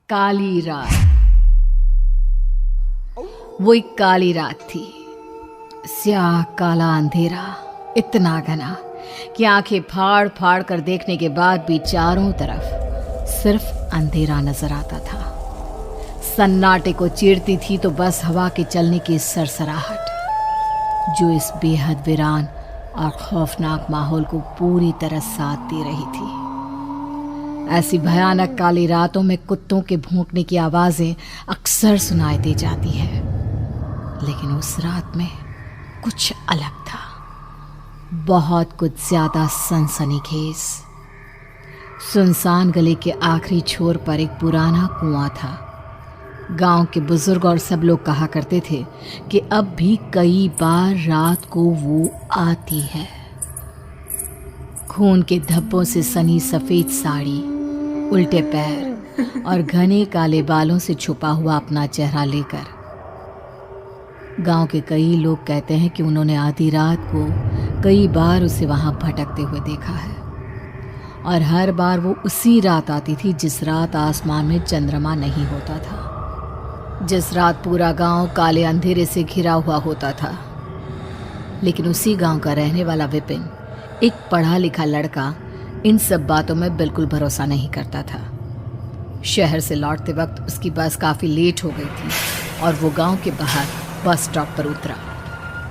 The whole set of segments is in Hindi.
काली रात। वो एक काली रात थी, स्याह काला अंधेरा, इतना घना कि आंखें फाड़ फाड़ कर देखने के बाद भी चारों तरफ सिर्फ अंधेरा नजर आता था। सन्नाटे को चीरती थी तो बस हवा के चलने की सरसराहट, जो इस बेहद वीरान और खौफनाक माहौल को पूरी तरह साथ दे रही थी। ऐसी भयानक काली रातों में कुत्तों के भौंकने की आवाजें अक्सर सुनाई दे जाती है, लेकिन उस रात में कुछ अलग था, बहुत कुछ ज्यादा सनसनीखेज। सुनसान गली के आखिरी छोर पर एक पुराना कुआं था। गांव के बुजुर्ग और सब लोग कहा करते थे कि अब भी कई बार रात को वो आती है, खून के धब्बों से सनी सफेद साड़ी, उल्टे पैर और घने काले बालों से छुपा हुआ अपना चेहरा लेकर। गांव के कई लोग कहते हैं कि उन्होंने आधी रात को कई बार उसे वहां भटकते हुए देखा है, और हर बार वो उसी रात आती थी जिस रात आसमान में चंद्रमा नहीं होता था, जिस रात पूरा गांव काले अंधेरे से घिरा हुआ होता था। लेकिन उसी गांव का रहने वाला विपिन, एक पढ़ा लिखा लड़का, इन सब बातों में बिल्कुल भरोसा नहीं करता था। शहर से लौटते वक्त उसकी बस काफ़ी लेट हो गई थी और वो गांव के बाहर बस स्टॉप पर उतरा।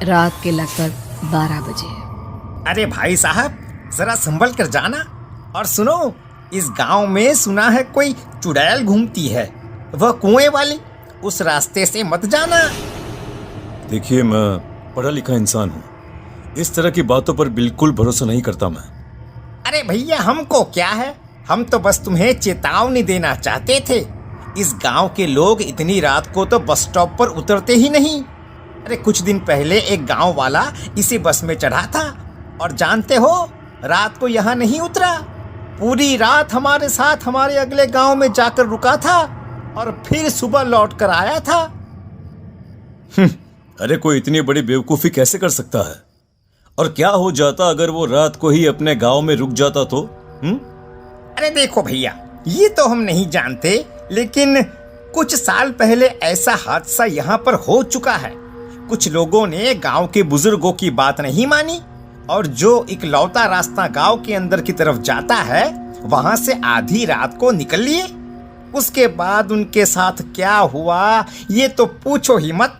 रात के लगभग 12 बजे। अरे भाई साहब, जरा संभल कर जाना। और सुनो, इस गांव में सुना है कोई चुड़ैल घूमती है, वह कुएं वाली, उस रास्ते से मत जाना। देखिए, मैं पढ़ा लिखा इंसान हूँ, इस तरह की बातों पर बिल्कुल भरोसा नहीं करता मैं। अरे भैया, हमको क्या है, हम तो बस तुम्हें चेतावनी देना चाहते थे। इस गांव के लोग इतनी रात को तो बस स्टॉप पर उतरते ही नहीं। अरे कुछ दिन पहले एक गांव वाला इसी बस में चढ़ा था और जानते हो, रात को यहाँ नहीं उतरा, पूरी रात हमारे साथ हमारे अगले गांव में जाकर रुका था और फिर सुबह लौट कर आया था। अरे कोई इतनी बड़ी बेवकूफ़ी कैसे कर सकता है? और क्या हो जाता अगर वो रात को ही अपने गांव में रुक जाता तो? अरे देखो भैया, ये तो हम नहीं जानते, लेकिन कुछ साल पहले ऐसा हादसा यहाँ पर हो चुका है। कुछ लोगों ने गांव के बुजुर्गों की बात नहीं मानी और जो इकलौता रास्ता गांव के अंदर की तरफ जाता है, वहां से आधी रात को निकल लिए। उसके बाद उनके साथ क्या हुआ ये तो पूछो ही मत।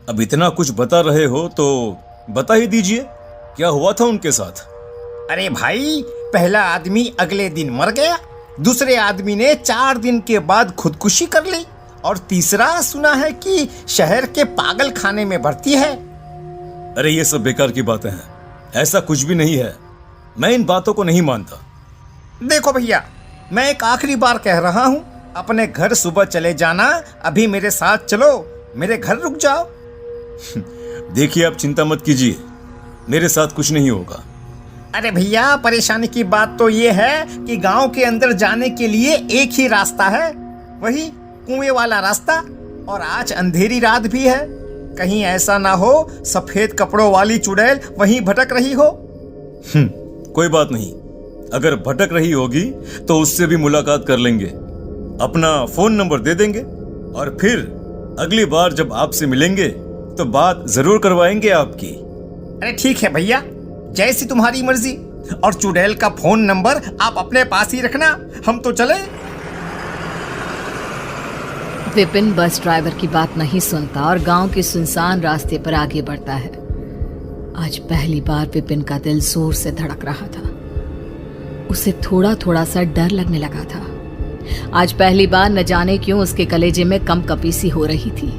अब इतना कुछ बता रहे हो तो बता ही दीजिए, क्या हुआ था उनके साथ? अरे भाई, पहला आदमी अगले दिन मर गया, दूसरे आदमी ने 4 दिन के बाद खुदकुशी कर ली और तीसरा सुना है कि शहर के पागल खाने में भर्ती है। अरे ये सब बेकार की बातें हैं, ऐसा कुछ भी नहीं है, मैं इन बातों को नहीं मानता। देखो भैया, मैं एक आखिरी बार कह रहा हूँ, अपने घर सुबह चले जाना, अभी मेरे साथ चलो, मेरे घर रुक जाओ। देखिए, आप चिंता मत कीजिए, मेरे साथ कुछ नहीं होगा। अरे भैया, परेशानी की बात तो ये है कि गांव के अंदर जाने के लिए एक ही रास्ता है, वही कुएं वाला रास्ता, और आज अंधेरी रात भी है। कहीं ऐसा ना हो सफेद कपड़ों वाली चुड़ैल वहीं भटक रही हो। कोई बात नहीं, अगर भटक रही होगी तो उससे भी मुलाकात कर लेंगे, अपना फोन नंबर दे देंगे और फिर अगली बार जब आपसे मिलेंगे तो बात जरूर करवाएंगे आपकी। अरे ठीक है भैया, जैसी तुम्हारी मर्जी। और चुड़ैल का फोन नंबर आप अपने पास ही रखना, हम तो चले। विपिन बस ड्राइवर की बात नहीं सुनता और गांव के सुनसान रास्ते पर आगे बढ़ता है। आज पहली बार विपिन का दिल जोर से धड़क रहा था, उसे थोड़ा थोड़ा सा डर लगने लगा था। आज पहली बार न जाने क्यों उसके कलेजे में कंपकपी सी हो रही थी।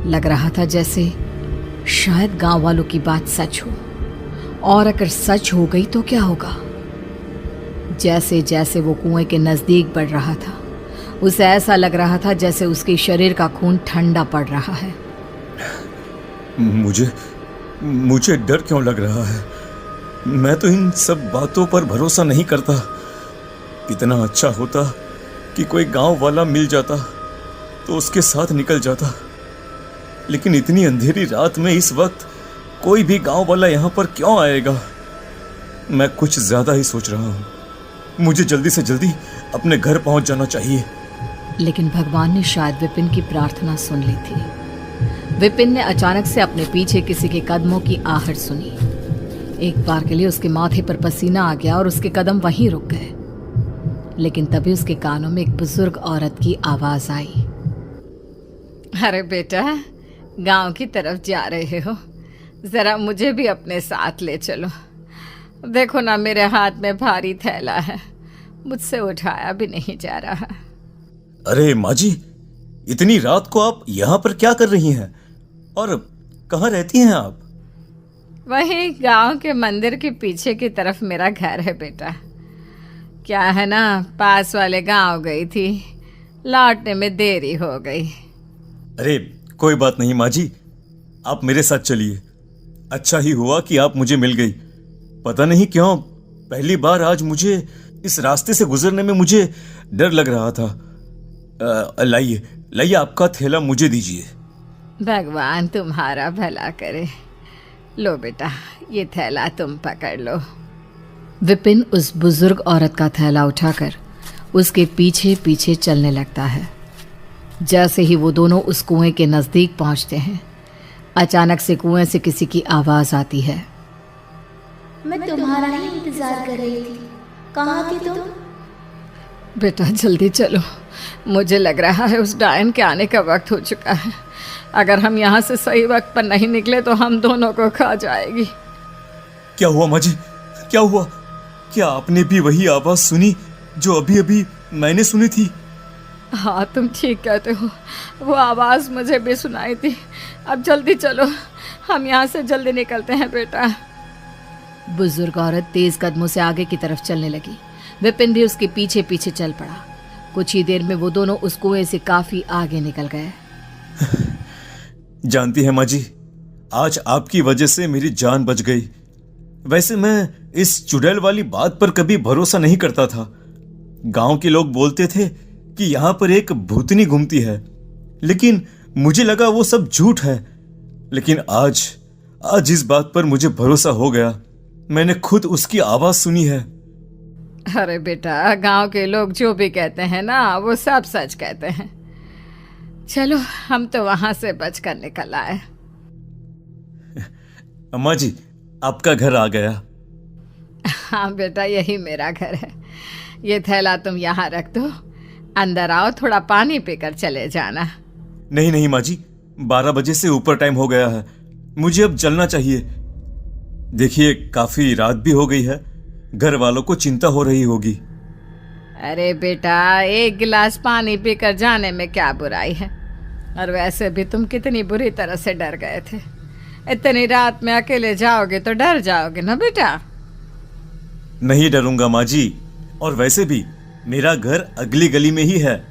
लग रहा था जैसे शायद गांव वालों की बात सच हो, और अगर सच हो गई तो क्या होगा। जैसे जैसे वो कुएं के नजदीक बढ़ रहा था, उसे ऐसा लग रहा था जैसे उसके शरीर का खून ठंडा पड़ रहा है। मुझे डर क्यों लग रहा है? मैं तो इन सब बातों पर भरोसा नहीं करता। कितना अच्छा होता कि कोई गांव वाला मिल जाता तो उसके साथ निकल जाता, लेकिन इतनी अंधेरी रात में इस वक्त कोई भी गांव वाला यहाँ पर क्यों आएगा? मैं कुछ ज्यादा ही सोच रहा हूँ। मुझे जल्दी से जल्दी अपने घर पहुंच जाना चाहिए। लेकिन भगवान ने शायद विपिन की प्रार्थना सुन ली थी। विपिन ने अचानक से अपने पीछे किसी के कदमों की आहट सुनी। एक बार के लिए उसके माथे पर पसीना आ गया और उसके कदम वहीं रुक गए। लेकिन तभी उसके कानों में एक बुजुर्ग औरत की आवाज आई। अरे बेटा, गांव की तरफ जा रहे हो, जरा मुझे भी अपने साथ ले चलो। देखो ना, मेरे हाथ में भारी थैला है, मुझसे उठाया भी नहीं जा रहा। अरे माँ जी, इतनी रात को आप यहाँ पर क्या कर रही हैं? और कहाँ रहती हैं आप? वही गांव के मंदिर के पीछे की तरफ मेरा घर है बेटा। क्या है ना, पास वाले गांव गई थी, लौटने में देरी हो गई। अरे कोई बात नहीं माँ जी, आप मेरे साथ चलिए। अच्छा ही हुआ कि आप मुझे मिल गई। पता नहीं क्यों पहली बार आज मुझे इस रास्ते से गुजरने में मुझे डर लग रहा था। लाइए लाइए, आपका थैला मुझे दीजिए। भगवान तुम्हारा भला करे। लो बेटा, ये थैला तुम पकड़ लो। विपिन उस बुजुर्ग औरत का थैला उठाकर उसके पीछे पीछे चलने लगता है। जैसे ही वो दोनों उस कुएं के नज़दीक पहुंचते हैं, अचानक से कुएं से किसी की आवाज़ आती है। मैं तुम्हारा ही इंतजार कर रही थी, कहाँ थे तुम? बेटा जल्दी चलो, मुझे लग रहा है उस डायन के आने का वक्त हो चुका है। अगर हम यहाँ से सही वक्त पर नहीं निकले तो हम दोनों को खा जाएगी। क्या हुआ माँ जी, क्या हुआ? क्या आपने भी वही आवाज सुनी जो अभी अभी मैंने सुनी थी? हाँ, तुम ठीक कहते हो, वो आवाज़ मुझे भी सुनाई थी। अब जल्दी चलो, हम यहाँ से जल्दी निकलते हैं बेटा। बुजुर्ग औरत तेज कदमों से आगे की तरफ चलने लगी। विपिन भी उसके पीछे पीछे चल पड़ा। कुछ ही देर में वो दोनों उस कुएं से काफी आगे निकल गए। जानती है माँ जी, आज आपकी वजह से मेरी जान बच गई। वैसे मैं इस चुड़ैल वाली बात पर कभी भरोसा नहीं करता था। गांव के लोग बोलते थे कि यहाँ पर एक भूतनी घूमती है, लेकिन मुझे लगा वो सब झूठ है। लेकिन आज इस बात पर मुझे भरोसा हो गया। मैंने खुद उसकी आवाज सुनी है। अरे बेटा, गांव के लोग जो भी कहते हैं ना, वो सब सच कहते हैं। चलो, हम तो वहां से बचकर निकल आए। अम्मा जी, आपका घर आ गया। हाँ बेटा, यही मेरा घर है। ये थैला तुम यहाँ रख दो, अंदर आओ, थोड़ा पानी पीकर चले जाना। नहीं नहीं माँ जी, 12 बजे से ऊपर टाइम हो गया है, मुझे अब चलना चाहिए। देखिए, काफी रात भी हो गई है, घर वालों को चिंता हो रही होगी। अरे बेटा, एक गिलास पानी पीकर जाने में क्या बुराई है। और वैसे भी तुम कितनी बुरी तरह से डर गए थे। इतनी रात में अकेले जाओगे तो डर जाओगे ना बेटा। नहीं डरूंगा माँ जी, और वैसे भी मेरा घर अगली गली में ही है,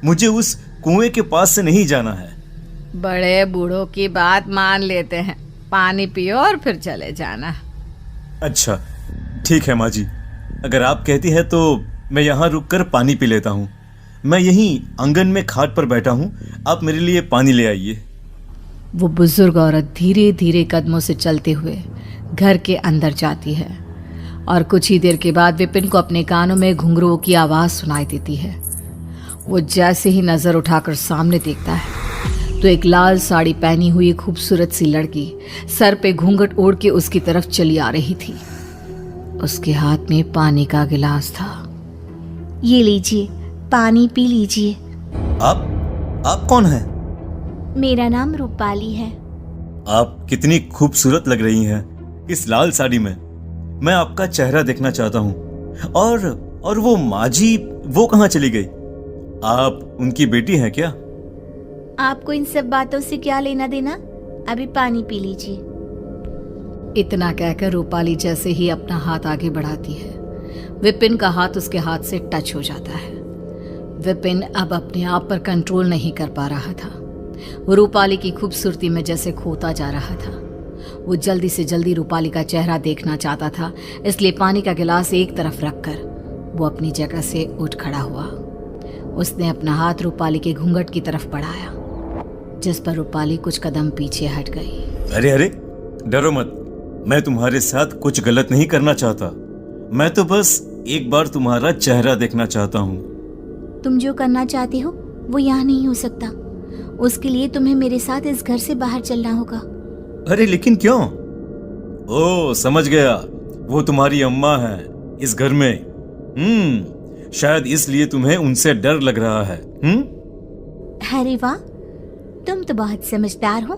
मुझे उस कुएं के पास से नहीं जाना है। बड़े बूढ़ों की बात मान लेते हैं, पानी पियो और फिर चले जाना। अच्छा ठीक है माँ जी, अगर आप कहती है तो मैं यहाँ रुककर पानी पी लेता हूँ। मैं यहीं आंगन में खाट पर बैठा हूँ, आप मेरे लिए पानी ले आइए। वो बुजुर्ग औरत धीरे धीरे कदमों से चलते हुए घर के अंदर जाती है और कुछ ही देर के बाद विपिन को अपने कानों में घुंघरुओं की आवाज़ सुनाई देती है। वो जैसे ही नज़र उठाकर सामने देखता है तो एक लाल साड़ी पहनी हुई खूबसूरत सी लड़की सर पे घूंघट ओढ़ के उसकी तरफ चली आ रही थी। उसके हाथ में पानी का गिलास था। ये लीजिए, पानी पी लीजिए। आप कौन हैं? मेरा नाम रूपाली है। आप कितनी खूबसूरत लग रही हैं इस लाल साड़ी में। मैं आपका चेहरा देखना चाहता हूँ। और वो माँ जी, वो कहाँ चली गई? आप उनकी बेटी हैं क्या? आपको इन सब बातों से क्या लेना देना, अभी पानी पी लीजिए। इतना कहकर रूपाली जैसे ही अपना हाथ आगे बढ़ाती है, विपिन का हाथ उसके हाथ से टच हो जाता है। विपिन अब अपने आप पर कंट्रोल नहीं कर पा रहा था। वो रूपाली की खूबसूरती में जैसे खोता जा रहा था। वो जल्दी से जल्दी रूपाली का चेहरा देखना चाहता था, इसलिए पानी का गिलास एक तरफ रखकर वो अपनी जगह से उठ खड़ा हुआ। उसने अपना हाथ रूपाली के घूंघट की तरफ बढ़ाया, जिस पर रूपाली कुछ कदम पीछे हट गई। अरे अरे, डरो मत, मैं तुम्हारे साथ कुछ गलत नहीं करना चाहता। मैं तो बस एक बार तुम्हारा चेहरा देखना चाहता हूँ। तुम जो करना चाहते हो वो यहाँ नहीं हो सकता। उसके लिए तुम्हें मेरे साथ इस घर से बाहर चलना होगा। अरे लेकिन क्यों? ओ समझ गया, वो तुम्हारी अम्मा है इस घर में। शायद इसलिए तुम्हें उनसे डर लग रहा है। अरे वाह, तुम तो बहुत समझदार हो।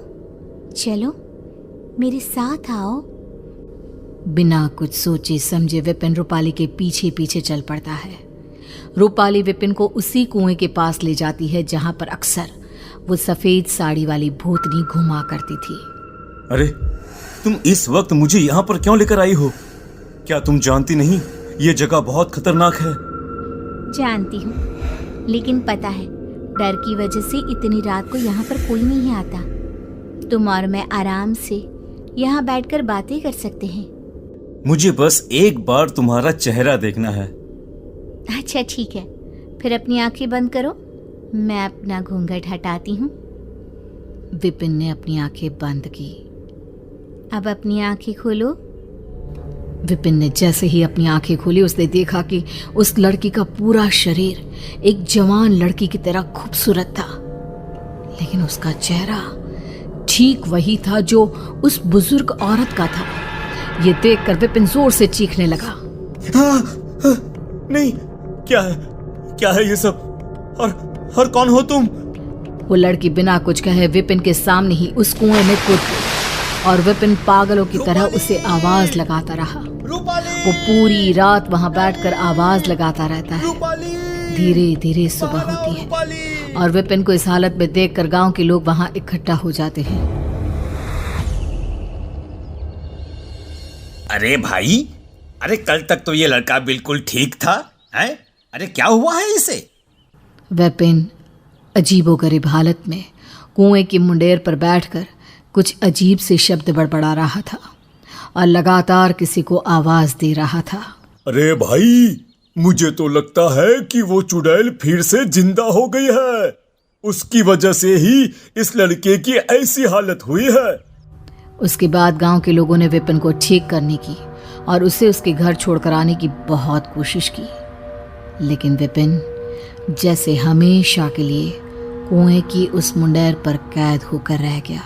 चलो मेरे साथ आओ। बिना कुछ सोचे समझे विपिन रूपाली के पीछे पीछे चल पड़ता है। रूपाली विपिन को उसी कुएं के पास ले जाती है जहां पर अक्सर वो सफेद साड़ी वाली भूतनी घुमा करती थी। अरे तुम इस वक्त मुझे यहाँ पर क्यों लेकर आई हो? क्या तुम जानती नहीं ये जगह बहुत खतरनाक है? जानती हूँ, लेकिन पता है डर की वजह से इतनी रात को यहाँ पर कोई नहीं आता। तुम और मैं आराम से यहाँ बैठकर बातें कर सकते हैं। मुझे बस एक बार तुम्हारा चेहरा देखना है। अच्छा ठीक है, फिर अपनी आंखें बंद करो, मैं अपना घूंघट हटाती हूँ। विपिन ने अपनी आंखें बंद की। अब अपनी आंखें खोलो। विपिन ने जैसे ही अपनी आंखें खोली उसने देखा कि उस लड़की का पूरा शरीर एक जवान लड़की की तरह खूबसूरत था, लेकिन उसका चेहरा ठीक वही था जो उस बुजुर्ग औरत का था। ये देखकर विपिन जोर से चीखने लगा। नहीं, क्या है ये सब? और कौन हो तुम? वो लड़की बिना कुछ कहे विपिन के सामने ही उस कुएं में कूद गई और विपिन पागलों की तरह उसे आवाज लगाता रहा। वो पूरी रात वहां बैठकर आवाज लगाता रहता है। धीरे धीरे सुबह होती है और विपिन को इस हालत में देखकर गांव के लोग वहां इकट्ठा हो जाते हैं। अरे भाई, अरे कल तक तो ये लड़का बिल्कुल ठीक था, हैं? अरे क्या हुआ है इसे? विपिन अजीबोगरीब हालत में कुएं की मुंडेर पर बैठकर कुछ अजीब से शब्द बड़बड़ा रहा था और लगातार किसी को आवाज दे रहा था। अरे भाई, मुझे तो लगता है कि वो चुड़ैल फिर से जिंदा हो गई है। उसकी वजह से ही इस लड़के की ऐसी हालत हुई है। उसके बाद गांव के लोगों ने विपिन को ठीक करने की और उसे उसके घर छोड़कर आने की बहुत कोशिश की, लेकिन विपिन जैसे हमेशा के लिए कुएं की उस मुंडेर पर कैद होकर रह गया।